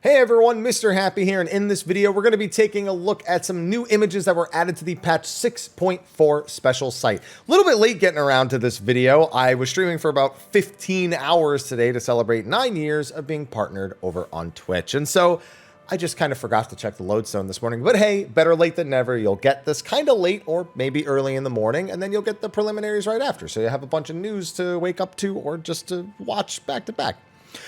Hey everyone, Mr. Happy here, and in this video we're going to be taking a look at some new images that were added to the patch 6.4 special site. A little bit late getting around to this video. I was streaming for about 15 hours today to celebrate 9 years of being partnered over on Twitch, and so I just kind of forgot to check the lodestone this morning. But hey, better late than never. You'll get this kind of late or maybe early in the morning, and then you'll get the preliminaries right after, so you have a bunch of news to wake up to or just to watch back to back.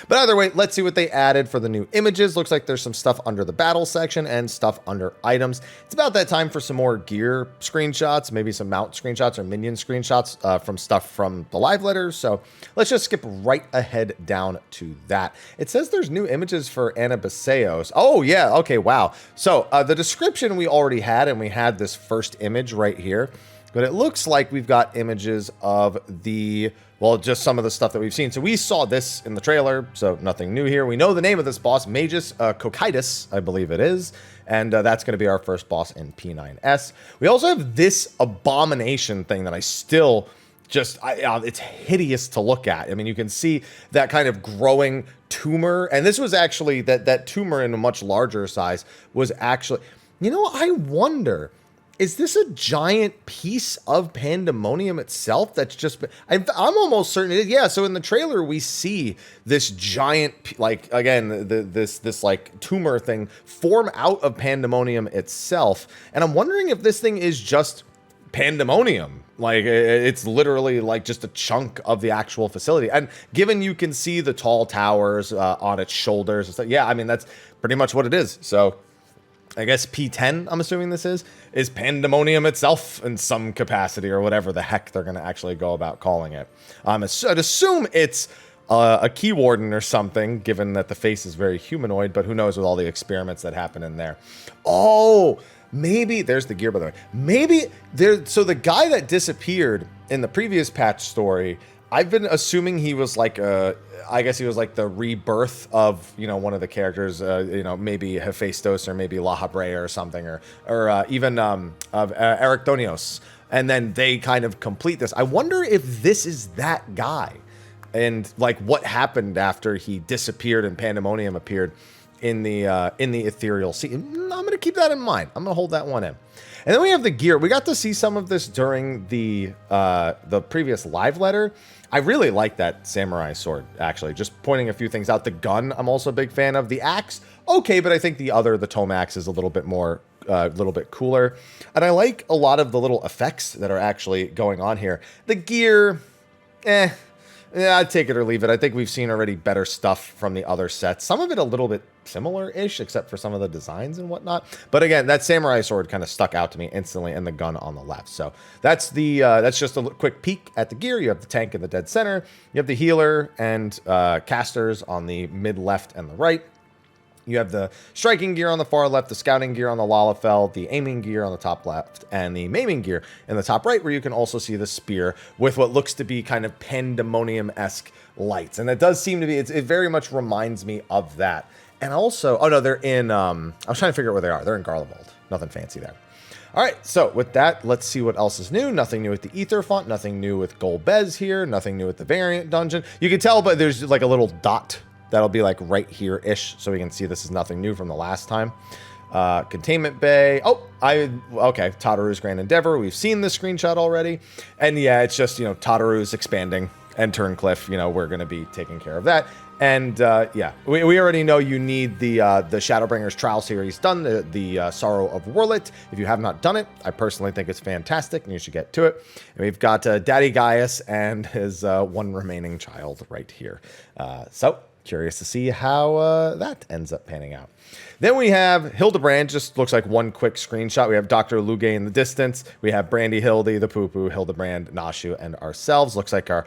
But either way, let's see what they added for the new images. Looks like there's some stuff under the battle section and stuff under items. It's about that time for some more gear screenshots, maybe some mount screenshots or minion screenshots from stuff from the live letters. So let's just skip right ahead down to that. It says there's new images for Anabaseos. Oh yeah, okay, wow. So the description we already had, and we had this first image right here. But it looks like we've got images of the, well, just some of the stuff that we've seen. So we saw this in the trailer, so nothing new here. We know the name of this boss, Magus Cocytus, I believe it is. And that's going to be our first boss in P9S. We also have this abomination thing that I still just, it's hideous to look at. I mean, you can see that kind of growing tumor. And this was actually, that tumor in a much larger size was actually, you know, I wonder, is this a giant piece of Pandemonium itself that's just been, I'm almost certain it is. Yeah, so in the trailer we see this giant, like, again, this like tumor thing form out of Pandemonium itself. And I'm wondering if this thing is just Pandemonium. Like, it's literally like just a chunk of the actual facility. And given you can see the tall towers on its shoulders and stuff, yeah, I mean, that's pretty much what it is. So I guess P10, I'm assuming this is Pandemonium itself in some capacity or whatever the heck they're going to actually go about calling it. I'd assume it's a key warden or something, given that the face is very humanoid, but who knows with all the experiments that happen in there. Oh, maybe, there's the gear, by the way. Maybe, so the guy that disappeared in the previous patch story, I've been assuming he was like I guess he was like the rebirth of, you know, one of the characters, you know, maybe Hephaestus or maybe La Habrea or something, or even of Ericthonios. And then they kind of complete this. I wonder if this is that guy and like what happened after he disappeared and Pandemonium appeared in the ethereal sea. I'm going to keep that in mind. I'm going to hold that one in. And then we have the gear. We got to see some of this during the previous live letter. I really like that samurai sword, actually. Just pointing a few things out. The gun, I'm also a big fan of. The axe, okay, but I think the tome axe is a little bit more, a little bit cooler. And I like a lot of the little effects that are actually going on here. The gear, yeah, I'd take it or leave it. I think we've seen already better stuff from the other sets. Some of it a little bit similar-ish, except for some of the designs and whatnot. But again, that samurai sword kind of stuck out to me instantly, and the gun on the left. So that's the that's just a quick peek at the gear. You have the tank in the dead center. You have the healer and casters on the mid left and the right. You have the striking gear on the far left, the scouting gear on the Lalafell, the aiming gear on the top left, and the maiming gear in the top right, where you can also see the spear with what looks to be kind of Pandemonium-esque lights. And it does seem to be, it very much reminds me of that. And also, oh no, they're in, I was trying to figure out where they are. They're in Garlemald. Nothing fancy there. All right, so with that, let's see what else is new. Nothing new with the Ether font, nothing new with Golbez here, nothing new with the variant dungeon. You can tell, but there's like a little dot that'll be like right here-ish, so we can see this is nothing new from the last time. Containment Bay. Oh, okay, Tataru's Grand Endeavor. We've seen this screenshot already. And yeah, it's just, you know, Tataru's expanding and Turncliffe, you know, we're going to be taking care of that. And yeah, we already know you need the Shadowbringers Trial Series done, the Sorrow of Warlit. If you have not done it, I personally think it's fantastic and you should get to it. And we've got Daddy Gaius and his one remaining child right here. So curious to see how that ends up panning out. Then we have Hildebrand, just looks like one quick screenshot. We have Dr. Luge in the distance. We have Brandy Hildy, the Poo-Poo, Hildebrand, Nashu, and ourselves. Looks like our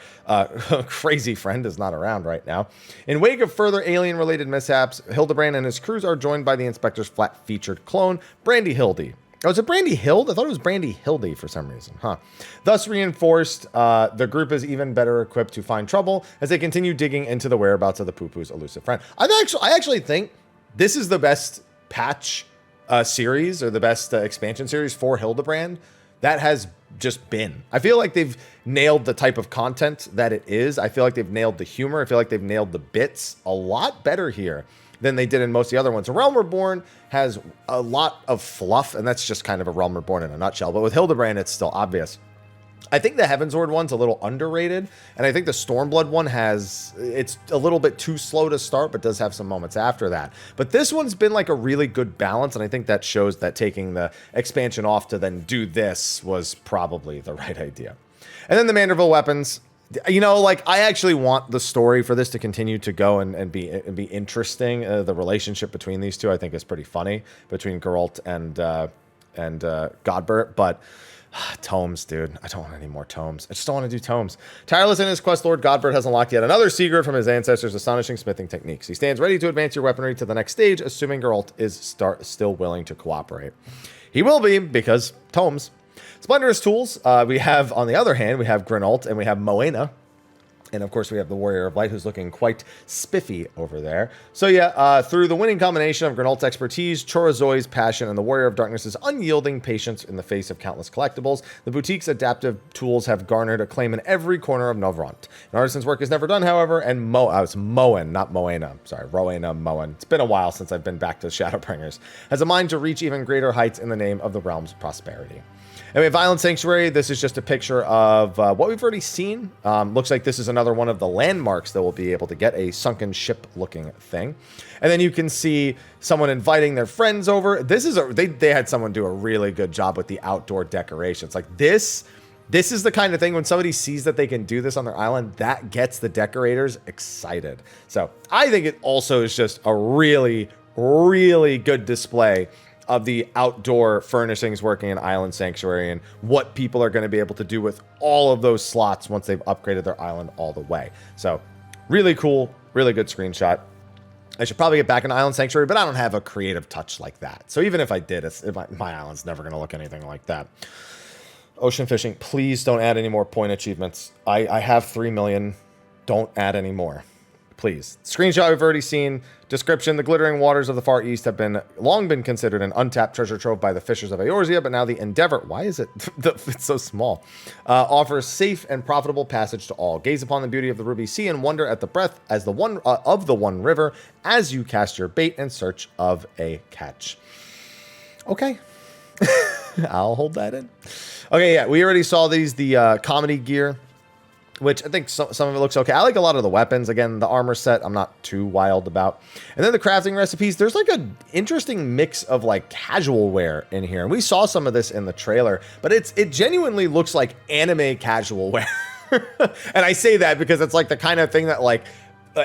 crazy friend is not around right now. In wake of further alien-related mishaps, Hildebrand and his crews are joined by the Inspector's flat-featured clone, Brandy Hildy. Oh, is it Brandy Hild? I thought it was Brandy Hildy for some reason, huh? Thus reinforced, the group is even better equipped to find trouble as they continue digging into the whereabouts of the Poo-Poo's elusive friend. I actually think this is the best patch series or the best expansion series for Hildebrand that has just been. I feel like they've nailed the type of content that it is. I feel like they've nailed the humor. I feel like they've nailed the bits a lot better here than they did in most of the other ones. A Realm Reborn has a lot of fluff, and that's just kind of a Realm Reborn in a nutshell. But with Hildebrand, it's still obvious. I think the Heavensward one's a little underrated, and I think the Stormblood one it's a little bit too slow to start, but does have some moments after that. But this one's been like a really good balance, and I think that shows that taking the expansion off to then do this was probably the right idea. And then the Manderville weapons. You know, like, I actually want the story for this to continue to go and be interesting. The relationship between these two, I think, is pretty funny, between Geralt and Godbert, but tomes, dude. I don't want any more tomes. I just don't want to do tomes. Tireless in his quest, Lord Godbert has unlocked yet another secret from his ancestors' astonishing smithing techniques. He stands ready to advance your weaponry to the next stage, assuming Geralt is still willing to cooperate. He will be, because tomes. Splendorous tools. We have, on the other hand, we have Grinalt and we have Moena. And of course, we have the Warrior of Light, who's looking quite spiffy over there. So yeah, through the winning combination of Grinalt's expertise, Chorozoi's passion, and the Warrior of Darkness's unyielding patience in the face of countless collectibles, the boutique's adaptive tools have garnered acclaim in every corner of Novront. An artisan's work is never done, however, and it's Moen, not Moena. Sorry, Rowena Moen. It's been a while since I've been back to Shadowbringers. Has a mind to reach even greater heights in the name of the realm's prosperity. And we have Violent Sanctuary. This is just a picture of what we've already seen. Looks like this is another one of the landmarks that we'll be able to get, a sunken ship looking thing. And then you can see someone inviting their friends over. This is they had someone do a really good job with the outdoor decorations. Like this is the kind of thing when somebody sees that they can do this on their island, that gets the decorators excited. So I think it also is just a really, really good display of the outdoor furnishings working in Island Sanctuary and what people are going to be able to do with all of those slots once they've upgraded their island all the way. So really cool, really good screenshot. I should probably get back into Island Sanctuary, but I don't have a creative touch like that. So even if I did, my island's never going to look anything like that. Ocean fishing, please don't add any more point achievements. I have 3 million. Don't add any more. Please. Screenshot we've already seen. Description: the glittering waters of the Far East have long been considered an untapped treasure trove by the fishers of Eorzea, but now the Endeavor, why is it it's so small, offers safe and profitable passage to all. Gaze upon the beauty of the Ruby Sea and wonder at the breadth of the one river as you cast your bait in search of a catch. Okay. I'll hold that in. Okay, yeah, we already saw these, the comedy gear, which I think some of it looks okay. I like a lot of the weapons. Again, the armor set, I'm not too wild about. And then the crafting recipes, there's like an interesting mix of like casual wear in here. And we saw some of this in the trailer, but it genuinely looks like anime casual wear. And I say that because it's like the kind of thing that like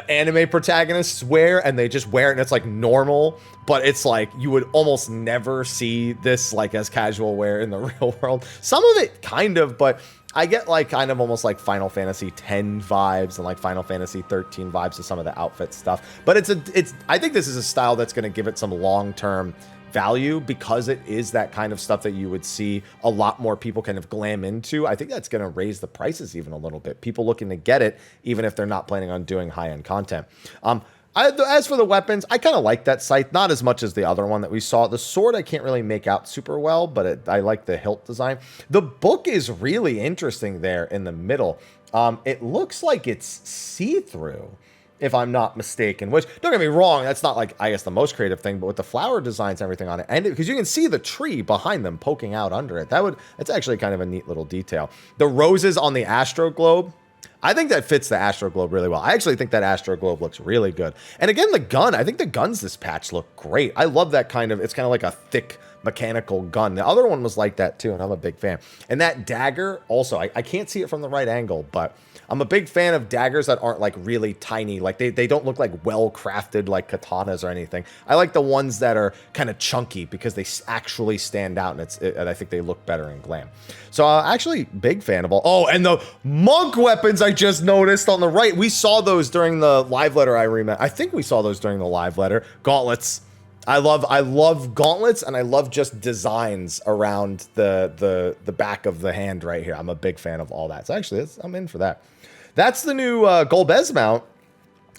anime protagonists wear, and they just wear it and it's like normal, but it's like you would almost never see this like as casual wear in the real world. Some of it kind of, but I get like kind of almost like Final Fantasy X vibes and like Final Fantasy 13 vibes to some of the outfit stuff. But I think this is a style that's going to give it some long-term value because it is that kind of stuff that you would see a lot more people kind of glam into. I think that's going to raise the prices even a little bit. People looking to get it, even if they're not planning on doing high-end content. As for the weapons, I kind of like that sight, not as much as the other one that we saw. The sword I can't really make out super well, but I like the hilt design. The book is really interesting there in the middle. It looks like it's see-through, if I'm not mistaken, which, don't get me wrong, that's not like, I guess, the most creative thing, but with the flower designs and everything on it, and because you can see the tree behind them poking out under it, it's actually kind of a neat little detail. The roses on the Astro Globe, I think that fits the Astro Globe really well. I actually think that Astro Globe looks really good. And again, the gun, I think the guns this patch look great. I love that it's kind of like a thick mechanical gun. The other one was like that too, and I'm a big fan. And that dagger also, I can't see it from the right angle, but I'm a big fan of daggers that aren't like really tiny. Like they don't look like well-crafted like katanas or anything. I like the ones that are kind of chunky because they actually stand out, and I think they look better in glam. So actually big fan of all. Oh, and the monk weapons I just noticed on the right. We saw those during the live letter I think we saw those during the live letter. Gauntlets. I love gauntlets, and I love just designs around the back of the hand right here. I'm a big fan of all that. So actually, I'm in for that. That's the new Golbez mount.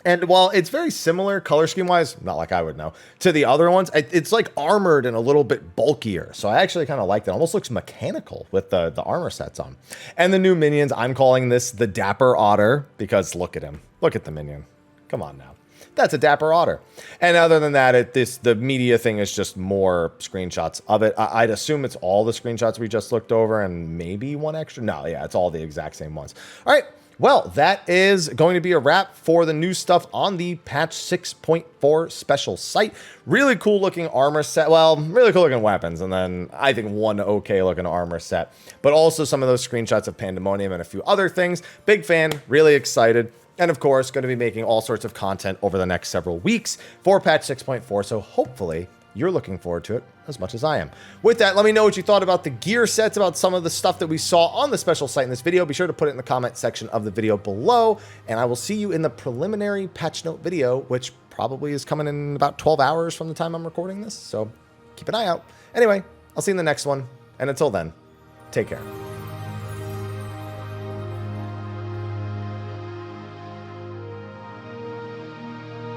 And while it's very similar color scheme wise, not like I would know, to the other ones, it's like armored and a little bit bulkier. So I actually kind of like that. It almost looks mechanical with the armor sets on. And the new minions, I'm calling this the Dapper Otter because look at him. Look at the minion. Come on now. That's a Dapper Otter. And other than that, the media thing is just more screenshots of it. I'd assume it's all the screenshots we just looked over and maybe one extra. No, yeah, it's all the exact same ones. All right. Well, that is going to be a wrap for the new stuff on the patch 6.4 special site. Really cool looking armor set. Well, really cool looking weapons. And then I think one okay looking armor set. But also some of those screenshots of Pandemonium and a few other things. Big fan. Really excited. And of course, going to be making all sorts of content over the next several weeks for patch 6.4. So hopefully you're looking forward to it as much as I am. With that, let me know what you thought about the gear sets, about some of the stuff that we saw on the special site in this video. Be sure to put it in the comment section of the video below. And I will see you in the preliminary patch note video, which probably is coming in about 12 hours from the time I'm recording this. So keep an eye out. Anyway, I'll see you in the next one. And until then, take care.